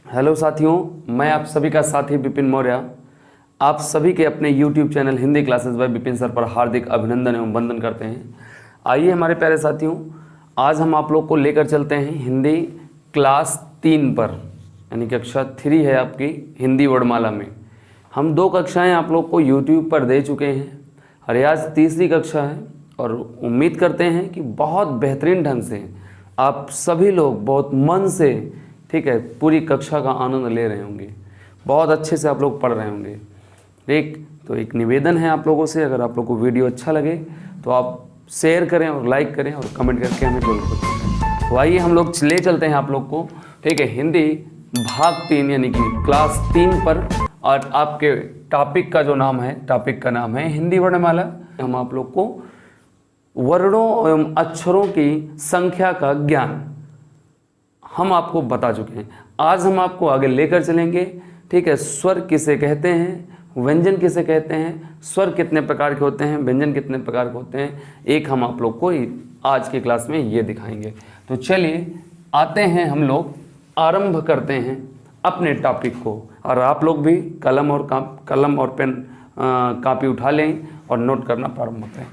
Hello साथियों, मैं आप सभी का साथी विपिन मौर्य आप सभी के अपने YouTube channel Hindi classes bye Vipin sir पर हार्दिक अभिनंदन एवं वंदन करते हैं। आइए हमारे प्यारे साथियों, आज हम आप लोग को लेकर चलते हैं हिंदी क्लास 3 पर, यानी कक्षा 3 है आपकी हिंदी वर्णमाला में। हम 2 कक्षाएं आप लोग को YouTube पर दे चुके हैं और आज तीसरी कक्षा है और उम्मीद करते हैं कि बहुत बेहतरीन ढंग से आप सभी लोग बहुत मन से, ठीक है, पूरी कक्षा का आनंद ले रहे होंगे, बहुत अच्छे से आप लोग पढ़ रहे होंगे। एक निवेदन है आप लोगों से, अगर आप लोग को वीडियो अच्छा लगे तो आप शेयर करें और लाइक करें और कमेंट करके हमें जरूर बताएं। तो आइए हम लोग ले चलते हैं आप लोग को, ठीक है, हिंदी भाग 3 यानी कि क्लास 3 पर। और आपके टॉपिक का नाम है हिंदी वर्णमाला। हम आप लोग को वर्णों एवं अक्षरों की संख्या का ज्ञान हम आपको बता चुके हैं। आज हम आपको आगे लेकर चलेंगे, ठीक है। स्वर किसे कहते हैं, व्यंजन किसे कहते हैं, स्वर कितने प्रकार के होते हैं, व्यंजन कितने प्रकार के होते हैं, एक हम आप लोग को आज की क्लास में ये दिखाएंगे। तो चलिए आते हैं, हम लोग आरंभ करते हैं अपने टॉपिक को। और आप लोग भी कलम और पेन कापी उठा लें और नोट करना प्रारंभ करें।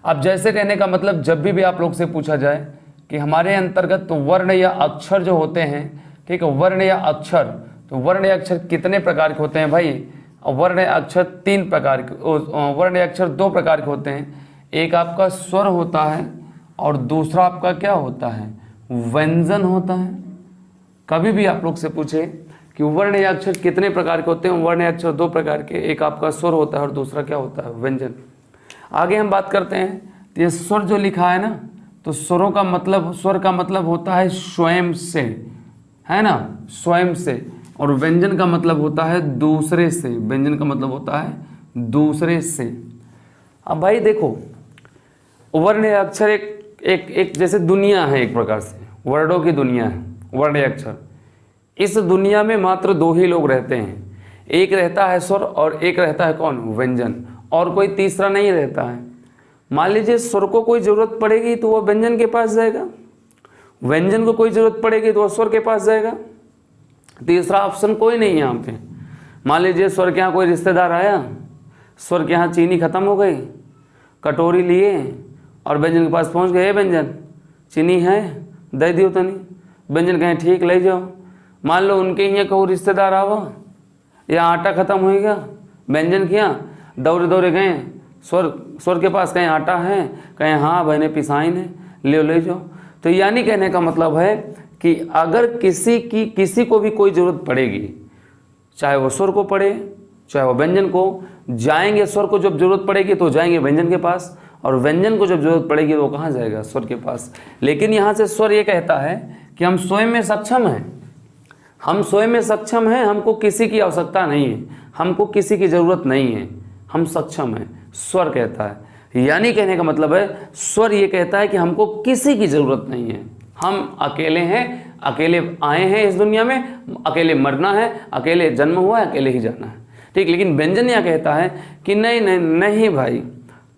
अब जैसे कहने का मतलब, जब भी आप लोग से पूछा जाए कि हमारे अंतर्गत तो वर्ण या अक्षर जो होते हैं, ठीक है, वर्ण या अक्षर, तो वर्ण या अक्षर कितने प्रकार के होते हैं भाई? वर्ण या अक्षर 3 प्रकार के, वर्ण या अक्षर 2 प्रकार के होते हैं। एक आपका स्वर होता है और दूसरा आपका क्या होता है, व्यंजन होता है। कभी भी आप लोग से पूछे कि वर्ण या अक्षर कितने प्रकार के होते हैं, वर्ण या अक्षर 2 प्रकार के, एक आपका स्वर होता है और दूसरा क्या होता है, व्यंजन। आगे हम बात करते हैं, तो ये स्वर जो लिखा है ना, तो स्वरों का मतलब, स्वर का मतलब होता है स्वयं से, है ना, स्वयं से। और व्यंजन का मतलब होता है दूसरे से, व्यंजन का मतलब होता है दूसरे से। अब भाई देखो, वर्ण या अक्षर एक जैसे दुनिया है, एक प्रकार से वर्णों की दुनिया है वर्ण या अक्षर। इस दुनिया में मात्र 2 ही लोग रहते हैं, एक रहता है स्वर और एक रहता है कौन, व्यंजन, और कोई तीसरा नहीं रहता है। मान लीजिए स्वर को कोई ज़रूरत पड़ेगी तो वो व्यंजन के पास जाएगा, व्यंजन को कोई ज़रूरत पड़ेगी तो वो स्वर के पास जाएगा। तीसरा ऑप्शन कोई नहीं है यहाँ पे। मान लीजिए स्वर के यहाँ कोई रिश्तेदार आया, स्वर के यहाँ चीनी ख़त्म हो गई, कटोरी लिए और व्यंजन के पास पहुँच गए, व्यंजन चीनी है दे दियो तनी, व्यंजन कहें ठीक ले जाओ। मान लो उनके यहाँ कहूँ रिश्तेदार आवा, या आटा ख़त्म हो गया, व्यंजन के यहाँ दौड़े दौड़े गए, स्वर के पास कहीं आटा है, कहीं हाँ मैंने पिसाइन है, ले जाओ। तो यानी कहने का मतलब है कि अगर किसी को भी कोई ज़रूरत पड़ेगी, चाहे वो स्वर को पड़े चाहे वो व्यंजन को, जाएंगे स्वर को जब ज़रूरत पड़ेगी तो जाएंगे व्यंजन के पास, और व्यंजन को जब ज़रूरत पड़ेगी तो वो कहाँ जाएगा, स्वर के पास। लेकिन यहाँ से स्वर ये कहता है कि हम स्वयं में सक्षम हैं, हम स्वयं में सक्षम हैं, हमको किसी की आवश्यकता नहीं है, हमको किसी की ज़रूरत नहीं है, हम सक्षम हैं, स्वर कहता है। यानी कहने का मतलब है, स्वर ये कहता है कि हमको किसी की ज़रूरत नहीं है, हम अकेले हैं, अकेले आए हैं इस दुनिया में, अकेले मरना है, अकेले जन्म हुआ है, अकेले ही जाना है, ठीक। लेकिन व्यंजन यह कहता है कि नहीं नहीं नहीं भाई,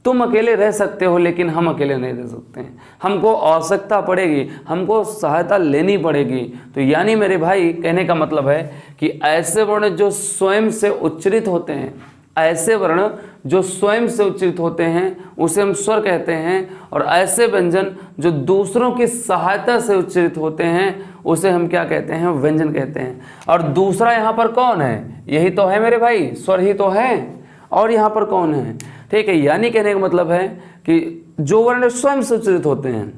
तुम अकेले रह सकते हो लेकिन हम अकेले नहीं रह सकते हैं, हमको आवश्यकता पड़ेगी, हमको सहायता लेनी पड़ेगी। तो यानी मेरे भाई कहने का मतलब है कि ऐसे वर्ण जो स्वयं से उच्चारित होते हैं, ऐसे वर्ण जो स्वयं से उच्चारित होते हैं उसे हम स्वर कहते हैं, और ऐसे व्यंजन जो दूसरों की सहायता से उच्चारित होते हैं उसे हम क्या कहते हैं, व्यंजन कहते हैं। और दूसरा यहाँ पर कौन है, यही तो है मेरे भाई, स्वर ही तो है, और यहाँ पर कौन है, ठीक है। यानी कहने का मतलब है कि जो वर्ण स्वयं से उच्चारित होते हैं,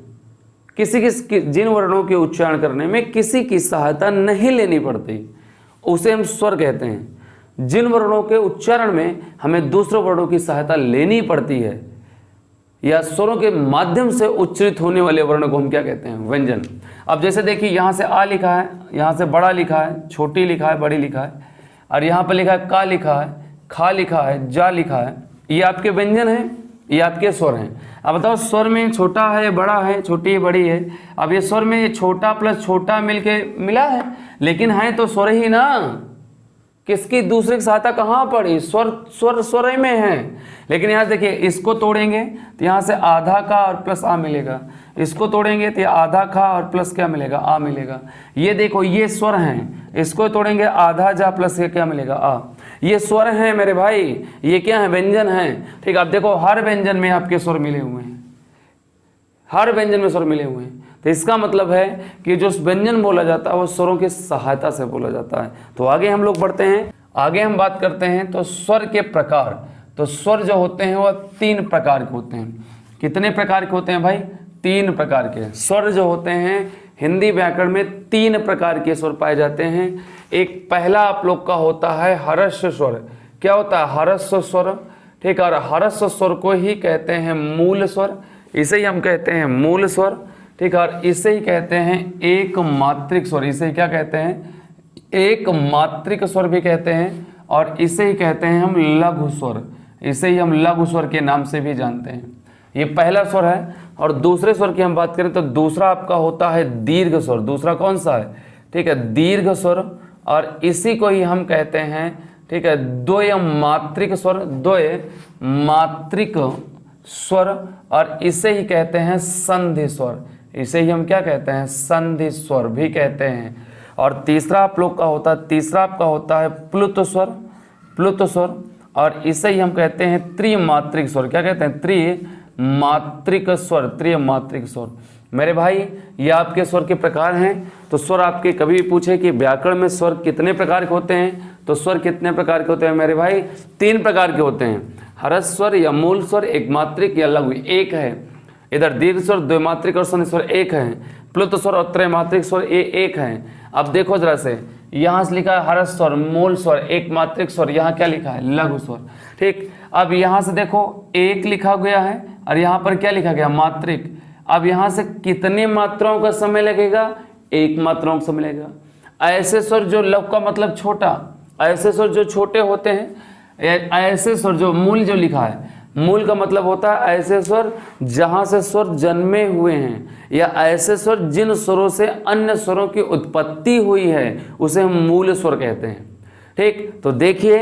जिन वर्णों के उच्चारण करने में किसी की सहायता नहीं लेनी पड़ती उसे हम स्वर कहते हैं। जिन वर्णों के उच्चारण में हमें दूसरे वर्णों की सहायता लेनी पड़ती है या स्वरों के माध्यम से उच्चारित होने वाले वर्ण को हम क्या कहते हैं, व्यंजन। अब जैसे देखिए, यहाँ से आ लिखा है, यहाँ से बड़ा लिखा है, छोटी लिखा है, बड़ी लिखा है, और यहाँ पर लिखा है का लिखा है, खा लिखा है, जा लिखा है, ये आपके व्यंजन हैं, ये आपके स्वर हैं। अब बताओ, स्वर में छोटा है, बड़ा है, छोटी है, बड़ी है। अब ये स्वर में ये छोटा प्लस छोटा मिला है, लेकिन है तो स्वर ही ना, किसकी दूसरे की सहायता कहाँ पड़ी, स्वर में है। लेकिन यहाँ देखिए, इसको तोड़ेंगे तो यहाँ से आधा का और प्लस आ मिलेगा, इसको तोड़ेंगे तो ये आधा खा और प्लस क्या मिलेगा, आ मिलेगा। ये देखो ये स्वर हैं, इसको तोड़ेंगे आधा जा प्लस ये क्या मिलेगा, आ। ये स्वर हैं मेरे भाई, ये क्या है, व्यंजन हैं। ठीक, अब देखो हर व्यंजन में आपके स्वर मिले हुए हैं, हर व्यंजन में स्वर मिले हुए हैं। तो इसका मतलब है कि जो व्यंजन बोला जाता है वो स्वरों की सहायता से बोला जाता है। तो आगे हम लोग बढ़ते हैं, आगे हम बात करते हैं तो स्वर के प्रकार। तो स्वर जो होते हैं वो 3 प्रकार के होते हैं। कितने प्रकार के होते हैं भाई, 3 प्रकार के स्वर जो होते हैं। हिंदी व्याकरण में 3 प्रकार के स्वर पाए जाते हैं। एक पहला आप लोग का होता है हर्ष स्वर। क्या होता है, हर्ष स्वर। ठीक है, और हर्ष स्वर को ही कहते हैं मूल स्वर, इसे ही हम कहते हैं मूल स्वर। ठीक है, और इसे ही कहते हैं एक मात्रिक स्वर। इसे ही क्या कहते हैं, एक मात्रिक स्वर भी कहते हैं। और इसे ही कहते हैं हम लघु स्वर, इसे ही हम लघु स्वर के नाम से भी जानते हैं। ये पहला स्वर है। और दूसरे स्वर की हम बात करें तो दूसरा आपका होता है दीर्घ स्वर। दूसरा कौन सा है, ठीक है, दीर्घ स्वर। और इसी को ही हम कहते हैं, ठीक है, द्वय मात्रिक स्वर, द्वय मात्रिक स्वर। और इसे ही कहते हैं संधि स्वर, इसे ही हम क्या कहते हैं, संधि स्वर भी कहते हैं। और तीसरा आप लोग का होता है, तीसरा आपका होता है प्लुत स्वर, प्लुत स्वर। और इसे ही हम कहते हैं त्रिमात्रिक स्वर। क्या कहते हैं, त्रिमात्रिक स्वर, त्रिमात्रिक स्वर। मेरे भाई ये आपके स्वर के प्रकार हैं। तो स्वर आपके कभी भी पूछे कि व्याकरण में स्वर कितने प्रकार के होते हैं, तो स्वर कितने प्रकार के होते हैं मेरे भाई, 3 प्रकार के होते हैं। हर्ष स्वर या मूल स्वर, एक मात्रिक या लघु एक है। इधर दीर्घ स्वर, द्विमात्रिक और संधि स्वर एक है। प्लुत स्वर और त्रैमात्रिक स्वर ये एक है। अब देखो जरा से, यहाँ से लिखा है हर्ष स्वर, मूल स्वर, एक मात्रिक स्वर, यहाँ क्या लिखा है, लघु स्वर। ठीक, अब यहाँ से देखो एक लिखा गया है और यहाँ पर क्या लिखा गया, मात्रिक। अब यहाँ से कितने मात्राओं का समय लगेगा, 1 मात्राओं का समय लगेगा। ऐसे स्वर जो लघु का मतलब छोटा, ऐसे स्वर जो छोटे होते हैं, ऐसे स्वर जो मूल जो लिखा है, मूल का मतलब होता है ऐसे स्वर जहां से स्वर जन्मे हुए हैं, या ऐसे स्वर जिन स्वरों से अन्य स्वरों की उत्पत्ति हुई है, उसे हम मूल स्वर कहते हैं। ठीक, तो देखिए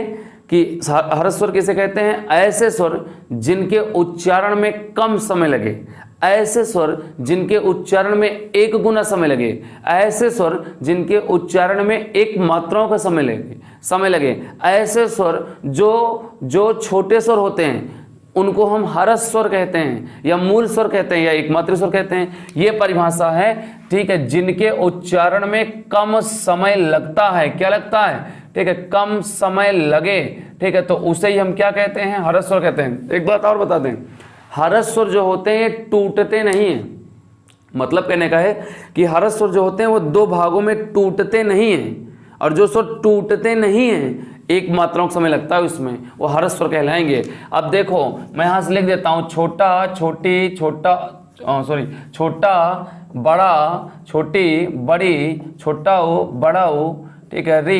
कि हर्ष स्वर किसे कहते हैं, ऐसे स्वर जिनके उच्चारण में कम समय लगे, ऐसे स्वर जिनके उच्चारण में 1 गुना समय लगे, ऐसे स्वर जिनके उच्चारण में 1 मात्राओं का समय लगे, ऐसे स्वर जो छोटे स्वर होते हैं उनको हम हर्ष स्वर कहते हैं, या मूल स्वर कहते हैं, या एकमात्र स्वर कहते हैं। ये परिभाषा है। ठीक है, जिनके उच्चारण में कम समय लगता है, क्या लगता है, ठीक है, कम समय लगे। ठीक है, तो उसे ही हम क्या कहते हैं, हर्ष स्वर कहते हैं। एक बात और बता दें, हर्ष स्वर जो होते हैं टूटते नहीं हैं। मतलब कहने का है कि हर्ष स्वर जो होते हैं वो 2 भागों में टूटते नहीं हैं, और जो स्वर टूटते नहीं हैं, 1 मात्राओं का समय लगता है उसमें, वो हर्ष स्वर कहलाएंगे। अब देखो मैं यहाँ से लिख देता हूँ, छोटा, छोटी, छोटा, छोटा, बड़ा, छोटी, बड़ी, छोटा ओ, बड़ा ओ, ठीक है, री,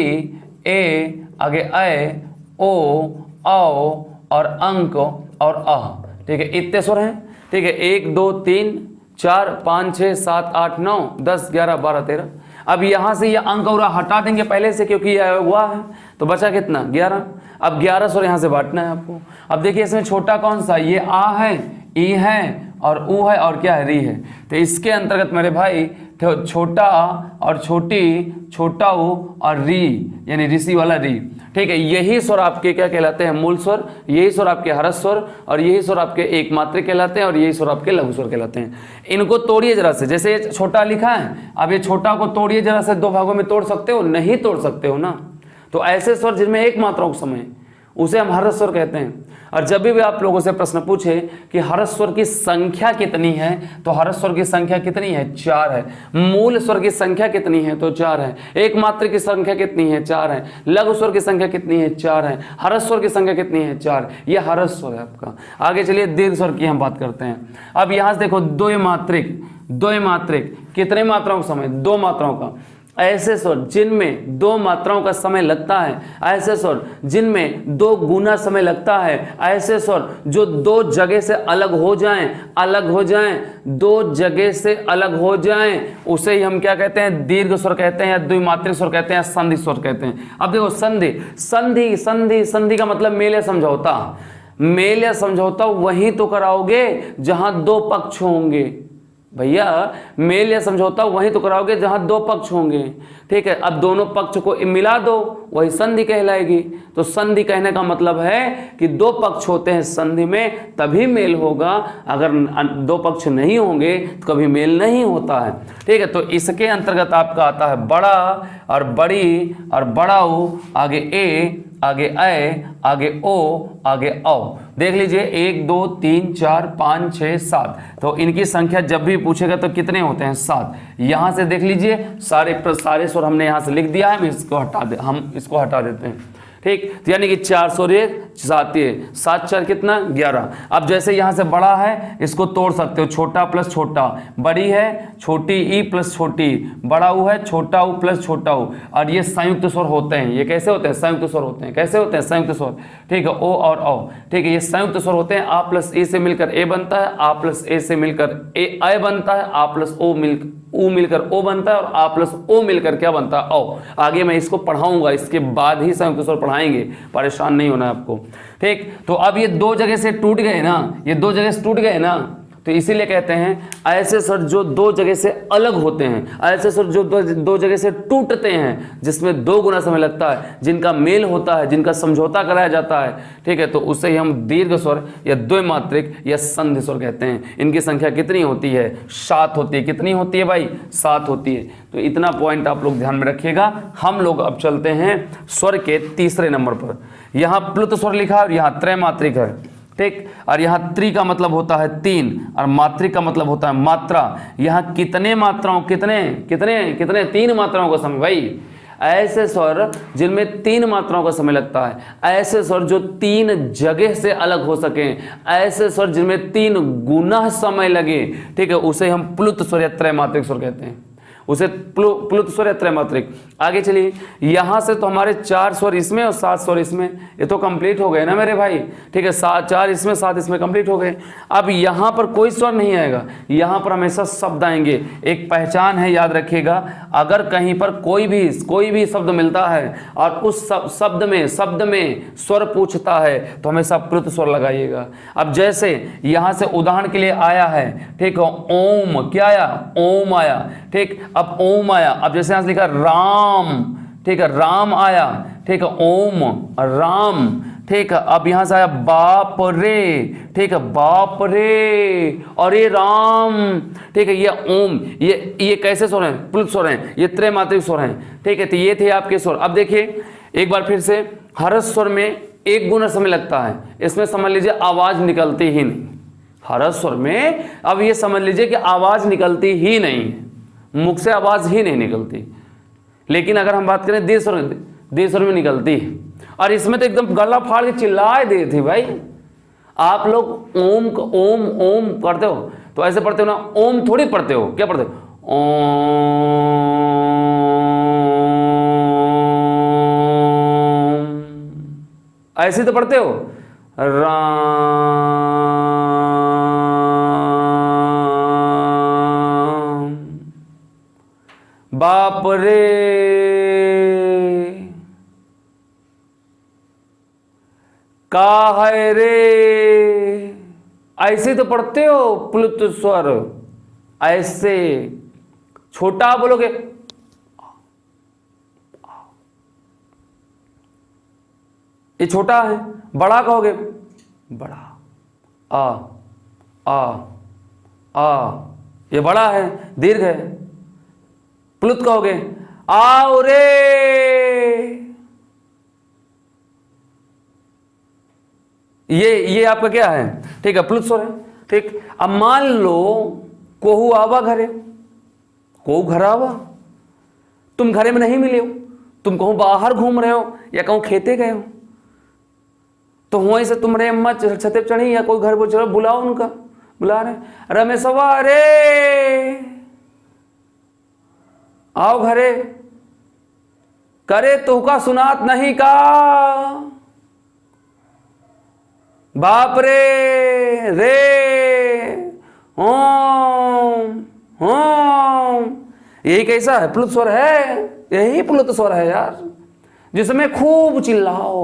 ए, आगे ए, ओ, आओ और अंक और अह। ठीक है, इतने स्वर हैं। ठीक है, 1 2 3 4 5 6 7 8 9 10 11 12 13। अब यहाँ से ये अंक और हटा देंगे पहले से, क्योंकि यह हुआ है, तो बचा कितना, 11। अब 11 स्वर यहाँ से बांटना है आपको। अब देखिए इसमें छोटा कौन सा, ये आ है, ई है और ऊ है और क्या है, री है। तो इसके अंतर्गत मेरे भाई छोटा और छोटी, छोटा ऊ और री, यानी ऋषि वाला री। ठीक है, यही स्वर आपके क्या कहलाते हैं, मूल स्वर। यही स्वर आपके हर्ष स्वर, और यही स्वर आपके एक मात्रिक कहलाते हैं, और यही स्वर आपके लघु स्वर कहलाते हैं। इनको तोड़िए जरा से, जैसे ये छोटा लिखा है, अब ये छोटा को तोड़िए जरा से, 2 भागों में तोड़ सकते हो, नहीं तोड़ सकते हो ना। तो ऐसे स्वर जिनमें 1 मात्राओं का समय, उसे हम हर्ष स्वर कहते हैं। और जब भी आप लोगों से प्रश्न पूछे कि हर्ष स्वर की संख्या कितनी है, तो हर्ष स्वर की संख्या कितनी है, 4 है। मूल स्वर की संख्या कितनी है, तो 4 है। एक मात्र की संख्या कितनी है, 4 है। लघु स्वर की संख्या कितनी है, 4 है। हर्ष स्वर की संख्या कितनी है, 4। ये हर्ष स्वर है आपका। आगे चलिए दीर्घ स्वर की हम बात करते हैं। अब यहाँ से देखो, द्वैमात्रिक, द्वैमात्रिक कितने मात्राओं का समय, 2 मात्राओं का। ऐसे स्वर जिनमें 2 मात्राओं का समय लगता है, ऐसे स्वर जिनमें 2 गुना समय लगता है, ऐसे स्वर जो 2 जगह से अलग हो जाएं, 2 जगह से अलग हो जाएं, उसे ही हम क्या कहते हैं, दीर्घ स्वर कहते हैं, या द्विमात्रिक स्वर कहते हैं, संधि स्वर कहते हैं। अब देखो संधि, संधि संधि संधि का मतलब मेल या समझौता। मेल या समझौता वहीं तो कराओगे जहां 2 पक्ष होंगे। भैया मेल या समझौता वहीं तो कराओगे जहां दो पक्ष होंगे, ठीक है। अब दोनों पक्ष को मिला दो, वही संधि कहलाएगी। तो संधि कहने का मतलब है कि दो पक्ष होते हैं संधि में तभी मेल होगा, अगर दो पक्ष नहीं होंगे तो कभी मेल नहीं होता है, ठीक है। तो इसके अंतर्गत आपका आता है बड़ा और बड़ी और बड़ाऊ, आगे ए, आगे ऐ, आगे ओ, आगे औ। देख लीजिए 1 2 3 4 5 6 7, तो इनकी संख्या जब भी पूछेगा तो कितने होते हैं? 7। यहां से देख लीजिए सारे स्वर हमने यहां से लिख दिया है, हम इसको हटा देते हैं, ठीक। तो यानी कि 4 स्वर 7 7 4 कितना? 11। अब जैसे यहां से बड़ा है इसको तोड़ सकते हो, छोटा प्लस छोटा, बड़ी है छोटी ई प्लस छोटी, बड़ा ऊ है छोटा ऊ प्लस छोटा ऊ, और ये संयुक्त स्वर होते हैं। ये कैसे होते हैं? संयुक्त स्वर होते हैं। कैसे होते हैं? संयुक्त स्वर, ठीक है। ओ और औ, ठीक है। ये संयुक्त स्वर होते हैं। आ प्लस ए से मिलकर ए बनता है, आ प्लस ए से मिलकर ए बनता है, आ प्लस ओ मिलकर ओ बनता है, और आ प्लस ओ मिलकर क्या बनता है? औ। आगे मैं इसको पढ़ाऊंगा, इसके बाद ही संयुक्त स्वर पढ़ाएंगे, परेशान नहीं होना आपको, ठीक। तो अब ये दो जगह से टूट गए ना, ये दो जगह से टूट गए ना, तो इसीलिए कहते हैं ऐसे स्वर जो दो जगह से अलग होते हैं, ऐसे स्वर जो दो जगह से टूटते हैं, जिसमें 2 गुना समय लगता है, जिनका मेल होता है, जिनका समझौता कराया जाता है, ठीक है। तो उसे ही हम दीर्घ स्वर या द्विमात्रिक या संधि स्वर कहते हैं। इनकी संख्या कितनी होती है? 7 होती है। कितनी होती है भाई? 7 होती है। तो इतना पॉइंट आप लोग ध्यान में रखिएगा। हम लोग अब चलते हैं स्वर के तीसरे नंबर पर। यहाँ प्लुत स्वर लिखा है और यहाँ त्रैमात्रिक है, ठीक। और यहाँ त्रि का मतलब होता है 3 और मात्रिक का मतलब होता है मात्रा। यहाँ कितने मात्राओं, कितने 3 मात्राओं का समय भाई। ऐसे स्वर जिनमें 3 मात्राओं का समय लगता है, ऐसे स्वर जो 3 जगह से अलग हो सकें, ऐसे स्वर जिनमें 3 गुना समय लगे, ठीक है, उसे हम प्लुत स्वर या त्रैमात्रिक स्वर कहते हैं। उसे प्लुत स्वर या त्रैमात्रिक। आगे चलिए, यहां से तो हमारे 4 स्वर इसमें और 7 स्वर इसमें, ये तो कंप्लीट हो गए ना मेरे भाई, ठीक है। 4 इसमें 7 इसमें कंप्लीट हो गए। अब यहां पर कोई स्वर नहीं आएगा, यहां पर हमेशा शब्द आएंगे। एक पहचान है, याद रखिएगा, अगर कहीं पर कोई भी शब्द मिलता है और उस शब्द में स्वर पूछता है तो हमेशा प्लुत स्वर लगाइएगा। अब जैसे यहां से उदाहरण के लिए आया है, ठीक है, ओम, क्या आया? ओम आया, ठीक। अब ओम आया, अब जैसे यहां से लिखा राम, ठीक है, राम आया, ठीक है, ओम राम, ठीक है। अब यहां से आया बाप रे, ठीक है, बाप रे, और ये राम, ठीक है, ये ओम, ये कैसे स्वर हैं? प्लुत स्वर हैं, ये त्रैमात्रिक स्वर हैं, ठीक है। तो ये थे आपके स्वर। अब देखिए एक बार फिर से, हर्ष स्वर में 1 गुना समय लगता है, इसमें समझ लीजिए आवाज निकलती ही नहीं। हर्ष स्वर में अब ये समझ लीजिए कि आवाज निकलती ही नहीं, मुख से आवाज ही नहीं निकलती। लेकिन अगर हम बात करें दीर्घ स्वर में निकलती है, और इसमें तो एकदम गला फाड़ के चिल्लाए दे थी भाई। आप लोग ओम ओम पढ़ते हो तो ऐसे पढ़ते हो ना, ओम थोड़ी पढ़ते हो, क्या पढ़ते हो? ओम, ऐसे तो पढ़ते हो। राम, बाप रे, का है रे, ऐसे तो पढ़ते हो प्लुत स्वर। ऐसे छोटा बोलोगे, ये छोटा है। बड़ा कहोगे, बड़ा, आ, ये बड़ा है, दीर्घ है। प्लुत कहोगे, आओ रे, ये आपका क्या है? ठीक है, प्लुत स्वर है, ठीक। अब मान लो कोहू आवा घरे, कोहू घर आवा, तुम घरे में नहीं मिले हो, तुम कहूं बाहर घूम रहे हो या कहूं खेते गए हो, तो वहीं से तुम रे अम्मा छते चढ़ी या कोई घर पर चलो, बुलाओ, उनका बुला रहे, रमेशवा रे आओ घरे, करे तुका सुनात नहीं का, बाप रे ओम, यही कैसा है? प्लुत स्वर है, यही प्लुत स्वर है यार, जिसमें खूब चिल्लाओ,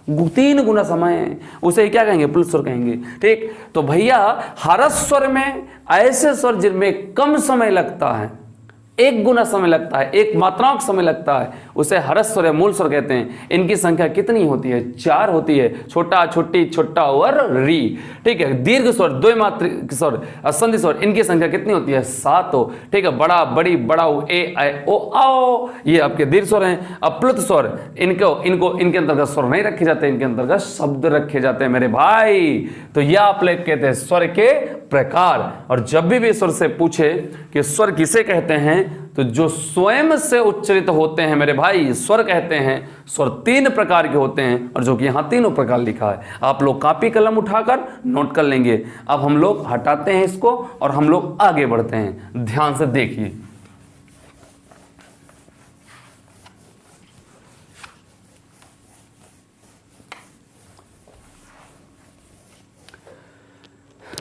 3 गुना समय है, उसे क्या कहेंगे? प्लुत स्वर कहेंगे। ठीक, तो भैया हरस स्वर में ऐसे स्वर जिनमें कम समय लगता है, 1 गुना समय लगता है, 1 मात्राओं का समय लगता है, उसे हरस स्वर या मूल स्वर कहते हैं। इनकी संख्या कितनी होती है? 4 होती है। छोटा, छोटी, छोटा और री। ठीक है, दीर्घ स्वर, द्विमात्रिक स्वर, संधि स्वर, इनकी संख्या कितनी होती है? 7 हो। ठीक है, बड़ा, बड़ी, बड़ाऊ, ए, आए, ओ, आओ, ये आपके दीर्घ स्वर हैं। अब प्लुत स्वर, इनके अंतर्गत स्वर नहीं रखे जाते, इनके अंतर्गत शब्द रखे जाते हैं मेरे भाई। तो यह आप लोग कहते हैं स्वर के प्रकार। और जब भी स्वर से पूछे कि स्वर किसे कहते हैं, तो जो स्वयं से उच्चारित होते हैं मेरे भाई, स्वर कहते हैं। स्वर 3 प्रकार के होते हैं, और जो कि यहाँ तीनों प्रकार लिखा है। आप लोग कॉपी कलम उठाकर नोट कर लेंगे। अब हम लोग हटाते हैं इसको और हम लोग आगे बढ़ते हैं। ध्यान से देखिए,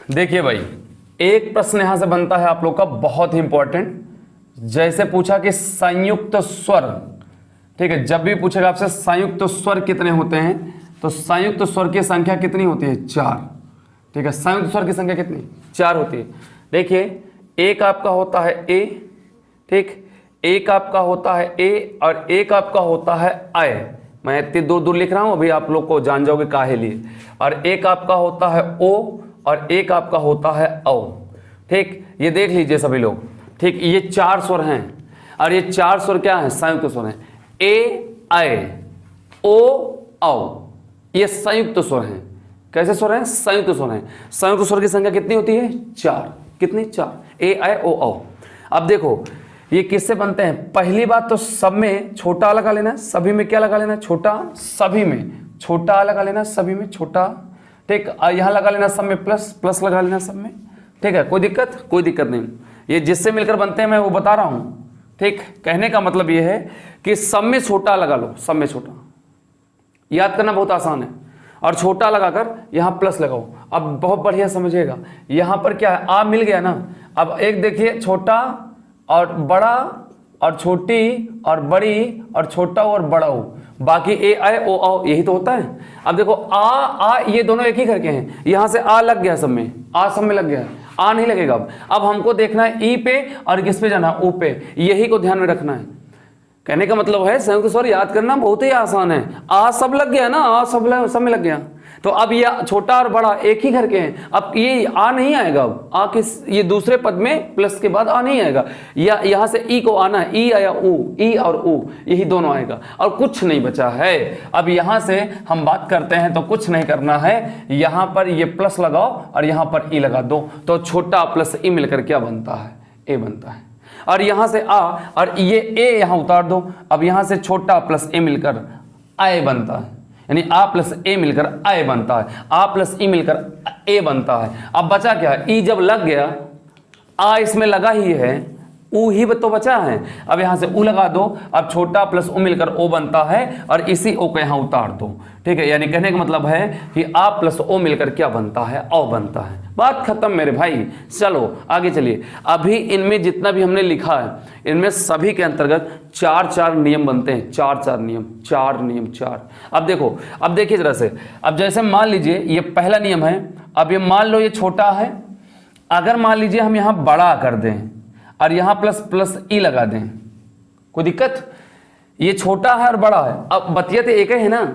देखिए भाई, एक प्रश्न यहां से बनता है आप लोग का बहुत ही इंपॉर्टेंट। जैसे पूछा कि संयुक्त स्वर, ठीक है, जब भी पूछेगा आपसे संयुक्त स्वर कितने होते हैं, तो संयुक्त स्वर की संख्या कितनी होती है? 4। ठीक है, संयुक्त स्वर की संख्या कितनी? 4 होती है। देखिए, एक आपका होता है ए, ठीक, एक आपका होता है ए और एक आपका होता है आय। मैं इतनी दूर दूर लिख रहा हूं, अभी आप लोग को जान जाओगे काहे लिए। और एक आपका होता है ओ और एक आपका होता है औ। ठीक, ये देख लीजिए सभी लोग। ठीक, ये 4 स्वर हैं और ये 4 स्वर क्या हैं? संयुक्त स्वर हैं। ए, आय, ओ, औ, ये संयुक्त स्वर हैं। कैसे स्वर हैं? संयुक्त स्वर हैं। संयुक्त स्वर की संख्या कितनी होती है? 4। कितनी? 4। ए, आय, ओ, औ। अब देखो ये किससे बनते हैं? पहली बात तो सब में छोटा लगा लेना, सभी में क्या लगा लेना? छोटा। सभी में छोटा लगा लेना, सभी में छोटा। ठीक, यहां लगा लेना सब में प्लस, प्लस लगा लेना सब में। ठीक है, कोई दिक्कत? कोई दिक्कत नहीं। ये जिससे मिलकर बनते हैं मैं वो बता रहा हूं। ठीक, कहने का मतलब ये है कि सब में छोटा लगा लो, सब में छोटा। याद करना बहुत आसान है। और छोटा लगाकर यहां प्लस लगाओ। अब बहुत बढ़िया समझिएगा, यहां पर क्या है? आ मिल गया ना। अब एक देखिए, छोटा और बड़ा और छोटी और बड़ी और छोटा और बड़ा हो, बाकी ए, आय, ओ, औ, यही तो होता है। अब देखो आ ये दोनों एक ही घर के हैं। यहां से आ लग गया सब में, आ सब में लग गया, आ नहीं लगेगा। अब हमको देखना है ई पे और किस पे जाना? ओ पे। यही को ध्यान में रखना है। कहने का मतलब है संयुक्त स्वर याद करना बहुत ही आसान है। आ सब लग गया ना, आ सब में लग गया। तो अब ये छोटा और बड़ा एक ही घर के हैं। अब ये आ नहीं आएगा। अब आ किस, ये दूसरे पद में प्लस के बाद आ नहीं आएगा। या यहां से ई को आना है, ई आया ऊ, ई और ऊ, यही दोनों आएगा और कुछ नहीं बचा है। अब यहां से हम बात करते हैं तो कुछ नहीं करना है। यहां पर ये प्लस लगाओ और यहां पर ई लगा दो, तो छोटा प्लस ई मिलकर क्या बनता है? ए बनता है। और यहां से आ और ये ए यहां उतार दो। अब यहां से छोटा प्लस ए मिलकर आय बनता है, यानी आ प्लस ए मिलकर आय बनता है। आ प्लस ई मिलकर ए बनता है। अब बचा क्या? ई जब लग गया, आ इसमें लगा ही है, ऊ ही तो बचा है। अब यहां से ऊ लगा दो। अब छोटा प्लस ऊ मिलकर ओ बनता है और इसी ओ को यहां उतार दो। ठीक है, यानी कहने का मतलब है कि आ प्लस ओ मिलकर क्या बनता है? औ बनता है। बात खत्म मेरे भाई। चलो आगे चलिए। अभी इनमें जितना भी हमने लिखा है, इनमें सभी के अंतर्गत 4 नियम बनते हैं। 4 नियम, 4 नियम, 4। अब देखो, अब देखिए जरा से। अब जैसे मान लीजिए ये पहला नियम है। अब ये मान लो ये छोटा है, अगर मान लीजिए हम यहां बड़ा कर दें और यहां प्लस प्लस ई लगा दें, कोई दिक्कत? ये छोटा है और बड़ा है। अब बतिया तो एक है ना,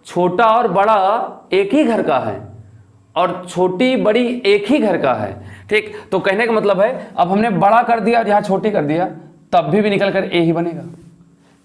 छोटा और बड़ा एक ही घर का है और छोटी बड़ी एक ही घर का है। ठीक, तो कहने का मतलब है अब हमने बड़ा कर दिया और यहां छोटी कर दिया, तब भी निकल कर ए ही बनेगा।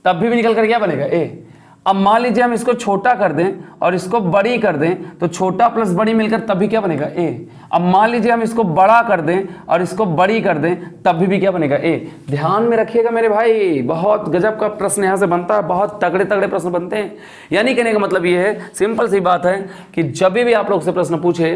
तब भी निकल कर क्या बनेगा? ए। अब मान लीजिए हम इसको छोटा कर दें और इसको बड़ी कर दें, तो छोटा प्लस बड़ी मिलकर तब भी क्या बनेगा? ए। अब मान लीजिए हम इसको बड़ा कर दें और इसको बड़ी कर दें, तब भी क्या बनेगा? ए। ध्यान में रखिएगा मेरे भाई, बहुत गजब का प्रश्न यहां से बनता है, बहुत तगड़े तगड़े प्रश्न बनते हैं। यानी कहने का मतलब ये है, सिंपल सी बात है कि जब भी आप लोग से प्रश्न पूछे,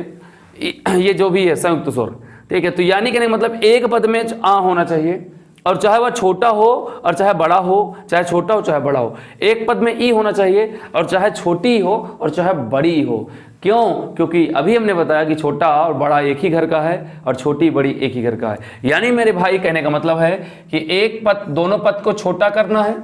ये जो भी है संयुक्त स्वर, ठीक है, तो यानी कहने का मतलब एक पद में आ होना चाहिए, और चाहे वह छोटा हो और चाहे बड़ा हो, चाहे छोटा हो चाहे बड़ा हो। एक पद में ई होना चाहिए और चाहे छोटी हो और चाहे बड़ी हो। क्यों? क्योंकि अभी हमने बताया कि छोटा और बड़ा एक ही घर का है और छोटी बड़ी एक ही घर का है। यानी मेरे भाई कहने का मतलब है कि एक पद, दोनों पद को छोटा करना है,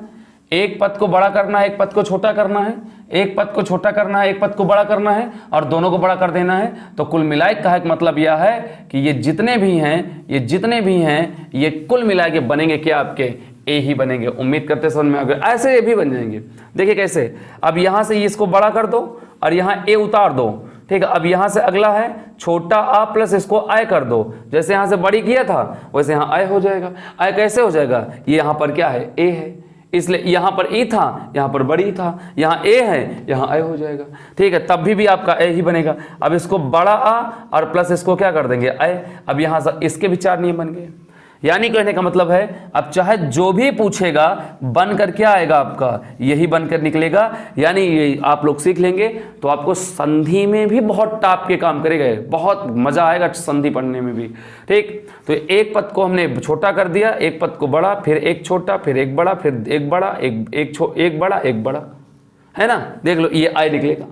एक पद को बड़ा करना है, एक पद को छोटा करना है, एक पद को छोटा करना है, एक पद को बड़ा करना है और दोनों को बड़ा कर देना है। तो कुल मिलाए का मतलब यह है कि ये जितने भी हैं ये कुल मिला के बनेंगे क्या, आपके ए ही बनेंगे। उम्मीद करते समझ में आ गया। ऐसे ये भी बन जाएंगे। देखिए कैसे, अब यहां से इसको बड़ा कर दो और यहाँ ए उतार दो, ठीक है। अब यहां से अगला है छोटा आ प्लस इसको आय कर दो। जैसे यहां से बड़ी किया था वैसे यहां आय हो जाएगा। आय कैसे हो जाएगा, ये यहां पर क्या है, ए है, इसलिए यहां पर ई था, यहां पर बड़ी था, यहां ए है, यहां आय हो जाएगा, ठीक है। तब भी आपका ए ही बनेगा। अब इसको बड़ा आ और प्लस इसको क्या कर देंगे, आय। अब यहां से इसके भी 4 नियम बन गए। यानी कहने का मतलब है अब चाहे जो भी पूछेगा बनकर क्या आएगा, आपका यही बनकर निकलेगा। यानी ये आप लोग सीख लेंगे तो आपको संधि में भी बहुत टाप के काम करेगा, बहुत मजा आएगा संधि पढ़ने में भी, ठीक। तो एक पद को हमने छोटा कर दिया, एक पद को बड़ा, फिर एक छोटा, फिर एक बड़ा, फिर एक बड़ा, एक बड़ा, एक बड़ा, है ना। देख लो ये आय निकलेगा।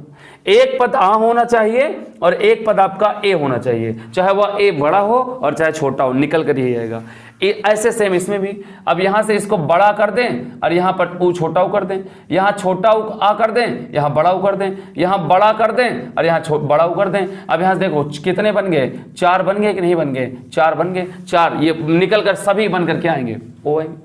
एक पद आ होना चाहिए और एक पद आपका ए होना चाहिए, चाहे वह ए बड़ा हो और चाहे छोटा हो, निकल कर ही आएगा। ऐसे सेम इसमें भी। अब यहां से इसको बड़ा कर दें और यहां पर ऊ छोटा ऊ कर दें, यहां छोटा ऊ आ कर दें, यहां बड़ा ऊ कर दें, यहां बड़ा कर दें और यहां बड़ा ऊ कर दें। अब यहां से देखो कितने बन गए, 4 बन गए कि नहीं बन गए, 4 बन गए। 4 ये निकल कर सभी बनकर क्या आएंगे, ओ आएंगे।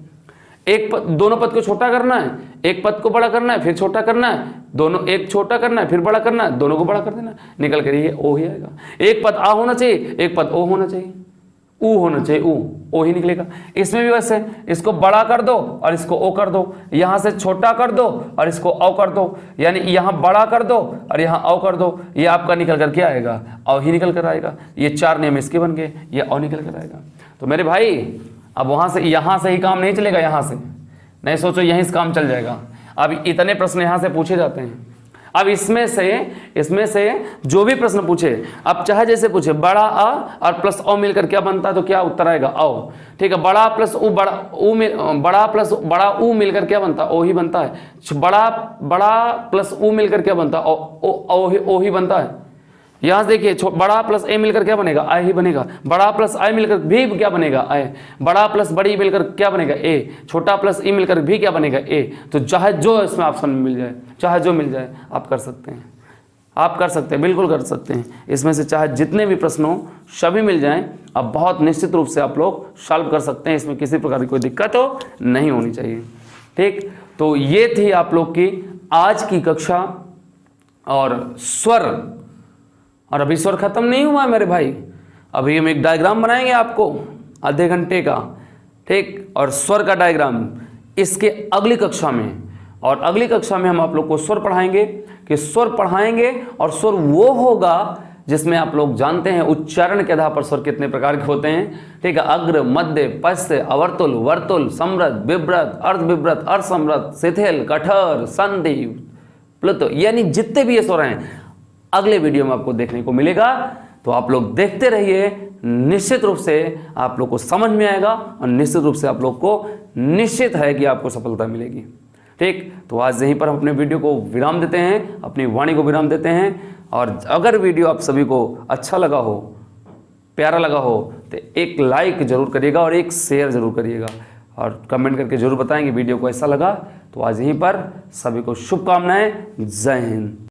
एक पद, दोनों पद को छोटा करना है, एक पद को बड़ा करना है, फिर छोटा करना है, दोनों एक छोटा करना है, फिर बड़ा करना है, दोनों को बड़ा कर देना, निकल कर ये ओ ही आएगा। एक पद आ होना चाहिए, एक पद ओ होना चाहिए, ऊ होना चाहिए, ओ ही निकलेगा। इसमें भी वैसे, इसको बड़ा कर दो और इसको ओ कर दो, यहां से छोटा कर दो और इसको औ कर दो, यानी यहां बड़ा कर दो और यहां औ कर दो, ये आपका निकल कर क्या आएगा, औ ही निकल कर आएगा। ये 4 नियम इसके बन गए, ये औ निकल कर आएगा। तो मेरे भाई अब वहां से यहां से ही काम नहीं चलेगा, यहां से नहीं सोचो यहीं से काम चल जाएगा। अब इतने प्रश्न यहां से पूछे जाते हैं। अब इसमें से जो भी प्रश्न पूछे, अब चाहे जैसे पूछे बड़ा आ और प्लस ओ मिलकर क्या बनता है, तो क्या उत्तर आएगा, ओ, ठीक है। बड़ा प्लस ऊ, बड़ा प्लस बड़ा ऊ मिलकर क्या बनता है, ओ ही बनता है। बड़ा प्लस ऊ मिलकर क्या बनता है, ओ ही बनता है। यहां से देखिए बड़ा प्लस ए मिलकर क्या बनेगा, आय ही बनेगा। बड़ा प्लस आई मिलकर भी क्या बनेगा, आय। बड़ा प्लस बड़ी मिलकर क्या बनेगा, ए। छोटा प्लस ई मिलकर भी क्या बनेगा, ए। तो चाहे जो इसमें ऑप्शन में मिल जाए, चाहे जो मिल जाए आप कर सकते हैं, आप कर सकते हैं, बिल्कुल कर सकते हैं। इसमें से चाहे जितने भी प्रश्न हो सभी मिल जाएं, अब बहुत निश्चित रूप से आप लोग सॉल्व कर सकते हैं। इसमें किसी प्रकार की कोई दिक्कत हो नहीं होनी चाहिए, ठीक। तो ये थी आप लोग की आज की कक्षा। और स्वर, और अभी स्वर खत्म नहीं हुआ है मेरे भाई, अभी हम एक डायग्राम बनाएंगे आपको आधे घंटे का, ठीक। और स्वर का डायग्राम इसके अगली कक्षा में, और अगली कक्षा में हम आप लोग को स्वर पढ़ाएंगे कि स्वर पढ़ाएंगे। और स्वर वो होगा जिसमें आप लोग जानते हैं उच्चारण के आधार पर स्वर कितने प्रकार के होते हैं, ठीक है। अग्र, मध्य, पश्च, अवर्तुल, वर्तुल, समृद्ध, विव्रत, अर्धविव्रत, अर्धसमृद्ध, शिथिल, कठोर, संधि, प्लुत, यानी जितने भी ये स्वर हैं अगले वीडियो में आपको देखने को मिलेगा। तो आप लोग देखते रहिए, निश्चित रूप से आप लोग को समझ में आएगा और निश्चित रूप से आप लोग को निश्चित है कि आपको सफलता मिलेगी, ठीक। तो आज यहीं पर हम अपने वीडियो को विराम देते हैं, अपनी वाणी को विराम देते हैं। और अगर वीडियो आप सभी को अच्छा लगा हो, प्यारा लगा हो, तो एक लाइक जरूर करिएगा और एक शेयर जरूर करिएगा और कमेंट करके जरूर बताएंगे वीडियो को ऐसा लगा। तो आज यहीं पर सभी को शुभकामनाएं। जय हिंद।